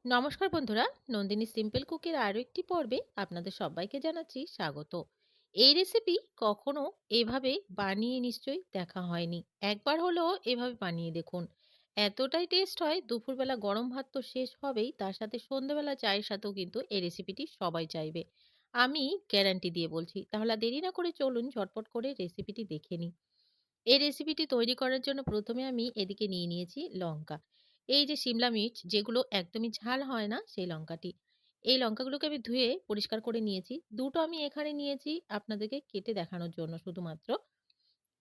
নমস্কার বন্ধুরা, নন্দিনী সিম্পল কুকের আরও একটি পর্বে আপনাদের সবাইকে জানাচ্ছি স্বাগত। এই রেসিপি কখনো এভাবে বানিয়ে নিশ্চয়ই দেখা হয়নি। একবার হলেও এভাবে বানিয়ে দেখুন। এতটাই টেস্ট হয়, দুপুরবেলা গরম ভাত তো শেষ হবেই, তার সাথে সন্ধ্যেবেলা চায়ের সাথেও কিন্তু এই রেসিপিটি সবাই চাইবে। আমি গ্যারান্টি দিয়ে বলছি। তাহলে আর দেরি না করে চলুন ঝটপট করে রেসিপিটি দেখে নিই। এই রেসিপিটি তৈরি করার জন্য প্রথমে আমি এদিকে নিয়ে নিয়েছি লঙ্কা। এই যে সিমলা মির্চ যেগুলো একদমই ঝাল হয় না সেই লঙ্কাটি। এই লঙ্কাগুলোকে আমি ধুয়ে পরিষ্কার করে নিয়েছি। ২ টো আমি এখানে নিয়েছি আপনাদেরকে কেটে দেখানোর জন্য শুধুমাত্র।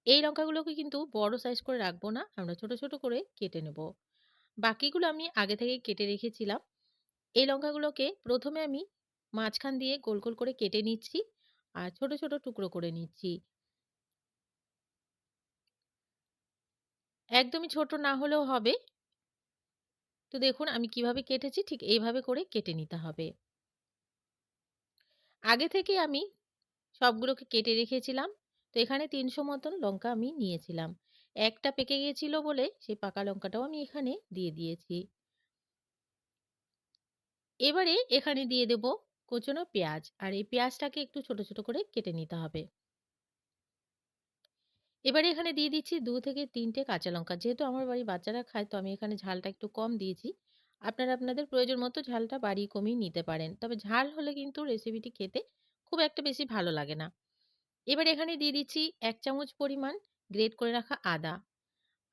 এই লঙ্কাগুলোকে কিন্তু বড় সাইজ করে রাখবো না। আমরা ছোট, ছোট করে কেটে নেব। বাকিগুলো আমি আগে থেকেই কেটে রেখেছিলাম। এই লঙ্কাগুলোকে প্রথমে আমি মাঝখান দিয়ে গোল, গোল করে কেটে নিচ্ছি আর ছোট, ছোট টুকরো করে নিচ্ছি। একদমই ছোট না হলেও হবে। তো দেখুন আমি কিভাবে কেটেছি ঠিক এইভাবে করে কেটে নিতে হবে। আগে থেকে আমি সবগুলোকে কেটে রেখেছিলাম। তো এখানে ৩০০ মতন লঙ্কা আমি নিয়েছিলাম। একটা পেকে গিয়েছিল বলে সেই পাকা লঙ্কাটাও আমি এখানে দিয়ে দিয়েছি। এবারে এখানে দিয়ে দেব কোঁচানো পেঁয়াজ। আর এই পেঁয়াজটাকে একটু ছোট, ছোট করে কেটে নিতে হবে। এবারে এখানে দিয়ে দিচ্ছি ২ থেকে ৩ টে কাঁচা লঙ্কা। যেহেতু আমার বাড়ির বাচ্চারা খায় তো আমি এখানে ঝালটা একটু কম দিয়েছি। আপনারা আপনাদের প্রয়োজন মতো ঝালটা বাড়িয়ে কমিয়ে নিতে পারেন। তবে ঝাল হলে কিন্তু রেসিপিটি খেতে খুব একটা বেশি ভালো লাগে না। এবার এখানে দিয়ে দিচ্ছি ১ চামচ পরিমাণ গ্রেট করে রাখা আদা।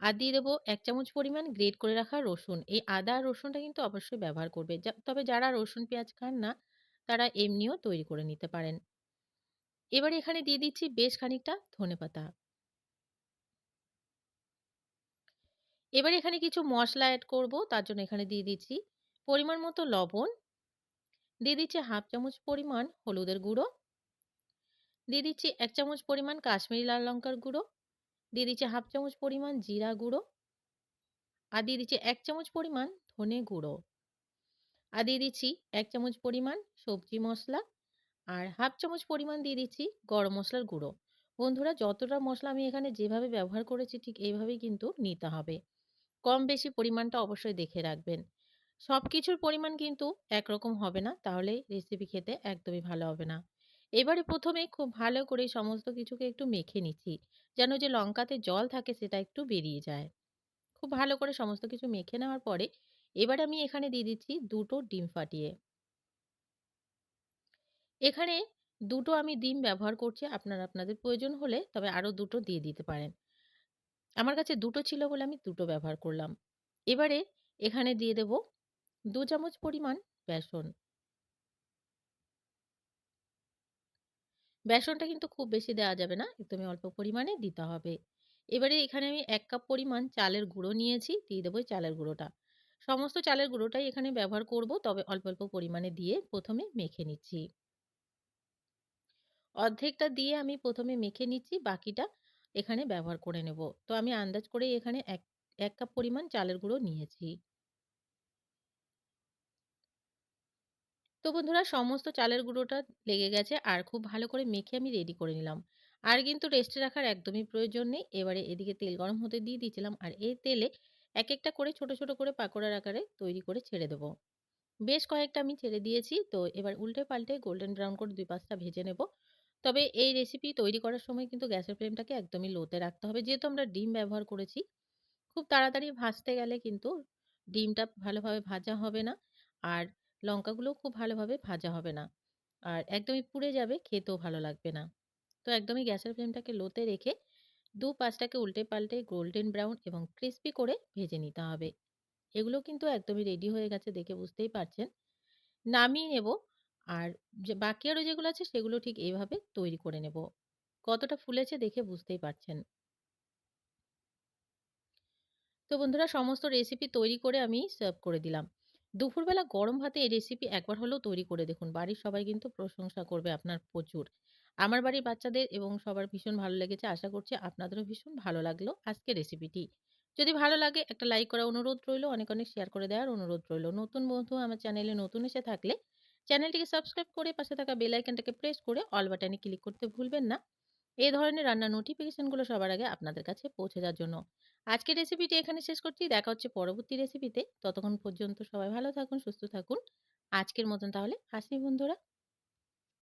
আর দিয়ে দেবো ১ চামচ পরিমাণ গ্রেট করে রাখা রসুন। এই আদা আর রসুনটা কিন্তু অবশ্যই ব্যবহার করবে। তবে যারা রসুন পেঁয়াজ খান না তারা এমনিও তৈরি করে নিতে পারেন। এবারে এখানে দিয়ে দিচ্ছি বেশ খানিকটা ধনেপাতা। এবারে এখানে কিছু মসলা এড করব। তার জন্য এখানে দিয়ে দিচ্ছি পরিমাণ মতো লবণ, দিয়ে দিচ্ছি ১/২ চামচ পরিমাণ হলুদের গুঁড়ো, দিয়ে দিচ্ছি ১ চামচ পরিমাণ কাশ্মীরি লাল লঙ্কার গুঁড়ো, দিয়ে দিচ্ছি ১/২ চামচ পরিমাণ জিরা গুঁড়ো, আর দিয়ে দিচ্ছি ১ চামচ পরিমাণ ধনে গুঁড়ো, আর দিয়ে দিচ্ছি ১ চামচ পরিমাণ সবজি মসলা, আর ১/২ চামচ পরিমাণ দিয়ে দিচ্ছি গরম মসলার গুঁড়ো। বন্ধুরা যতটা মসলা আমি এখানে যেভাবে ব্যবহার করেছি ঠিক এইভাবেই কিন্তু নিতে হবে। কম বেশি পরিমাণটা অবশ্যই দেখে রাখবেন। সবকিছুর পরিমাণ কিন্তু একরকম হবে না, তাহলে রেসিপি খেতে একদমই ভালো হবে না। এবারে ১ম এ খুব ভালো করে সমস্ত কিছুকে একটু মেখে নিচ্ছি। যেন যে লঙ্কাতে জল থাকে সেটা একটু বেরিয়ে যায়। খুব ভালো করে সমস্ত কিছু মেখে নেওয়ার পরে এবার আমি এখানে দিয়ে দিচ্ছি ২ টো ডিম ফাটিয়ে। এখানে ২ টো আমি ডিম ব্যবহার করছি। আপনারা আপনাদের প্রয়োজন হলে তবে আরো ২ টো দিয়ে দিতে পারেন। আমার কাছে ২ টো ছিল বলে আমি ২ টো ব্যবহার করলাম। এবারে এখানে দিয়ে দেব ২ চামচ পরিমাণ বেসন। বেসনটা কিন্তু খুব বেশি দেওয়া যাবে না, একদমই অল্প পরিমাণে দিতে হবে। এবারে এখানে আমি ১ কাপ পরিমাণ চালের গুঁড়ো নিয়েছি, দিয়ে দেব এই চালের গুঁড়োটা। সমস্ত চালের গুঁড়োটাই এখানে ব্যবহার করব, তবে অল্প, অল্প পরিমাণে দিয়ে ১ম এ মেখে নিচ্ছি। অর্ধেকটা দিয়ে আমি ১ম এ মেখে নিচ্ছি, বাকিটা এখানে ব্যবহার করে নেব। তো আমি আন্দাজ করেই এখানে ১ কাপ পরিমাণ চালের গুঁড়ো নিয়েছি। তো বন্ধুরা সমস্ত চালের গুঁড়োটা লেগে গেছে আর খুব ভালো করে মেখে আমি রেডি করে নিলাম। আর কিন্তু রেস্টে রাখার একদমই প্রয়োজন নেই। এবারে এদিকে তেল গরম হতে দিয়ে দিয়েছিলাম আর এই তেলে একেকটা করে ছোট, ছোট করে পাকোড়ার আকারে তৈরি করে ছেড়ে দেব। বেশ কয়েকটা আমি ছেড়ে দিয়েছি। তো এবার উল্টে পাল্টে গোল্ডেন ব্রাউন করে ২ পাশটা ভেজে নেব। তবে এই রেসিপি তৈরি করার সময় কিন্তু গ্যাসের ফ্লেমটাকে একদমই লোতে রাখতে হবে। যেহেতু আমরা ডিম ব্যবহার করেছি। খুব তাড়াতাড়ি ভাজতে গেলে কিন্তু ডিমটা ভালোভাবে ভাজা হবে না। আর লঙ্কাগুলোও খুব ভালোভাবে ভাজা হবে না। আর একদমই পুড়ে যাবে, খেতেও ভালো লাগবে না। তো একদমই গ্যাসের ফ্লেমটাকে লোতে রেখে ২ পাশটাকে উল্টে পাল্টে গোল্ডেন ব্রাউন এবং ক্রিসপি করে ভেজে নিতে হবে। এগুলো কিন্তু একদমই রেডি হয়ে গেছে দেখে বুঝতেই পারছেন। নামিয়ে নেব। আর যে বাকি আরো যেগুলো আছে সেগুলো ঠিক এইভাবে তৈরি করে নেব। কতটা ফুলেছে দেখে বুঝতেই পারছেন। তো বন্ধুরা সমস্ত রেসিপি তৈরি করে আমি সার্ভ করে দিলাম। দুপুরবেলা গরম ভাতে এই রেসিপি একবার হলেও তৈরি করে দেখুন। বাড়ির সবাই কিন্তু প্রশংসা করবে আপনার প্রচুর। আমার বাড়ির বাচ্চাদের এবং সবার ভীষণ ভালো লেগেছে। আশা করছি আপনাদেরও ভীষণ ভালো লাগলো আজকের রেসিপিটি। যদি ভালো লাগে একটা লাইক করার অনুরোধ রইলো, অনেক, অনেক শেয়ার করে দেওয়ার অনুরোধ রইলো। নতুন বন্ধু আমার চ্যানেলে নতুন এসে থাকলে চ্যানেলটিকে সাবস্ক্রাইব করে পাশে থাকা বেল আইকনটাকে প্রেস করে অল বাটনে ক্লিক করতে ভুলবেন না। এই ধরনের রান্নার নোটিফিকেশনগুলো সবার আগে আপনাদের কাছে পৌঁছে যাওয়ার জন্য। আজকের রেসিপিটি এখানে শেষ করছি। দেখা হচ্ছে পরবর্তী রেসিপিতে। ততক্ষণ পর্যন্ত সবাই ভালো থাকুন, সুস্থ থাকুন। আজকের মতন তাহলে আসি বন্ধুরা।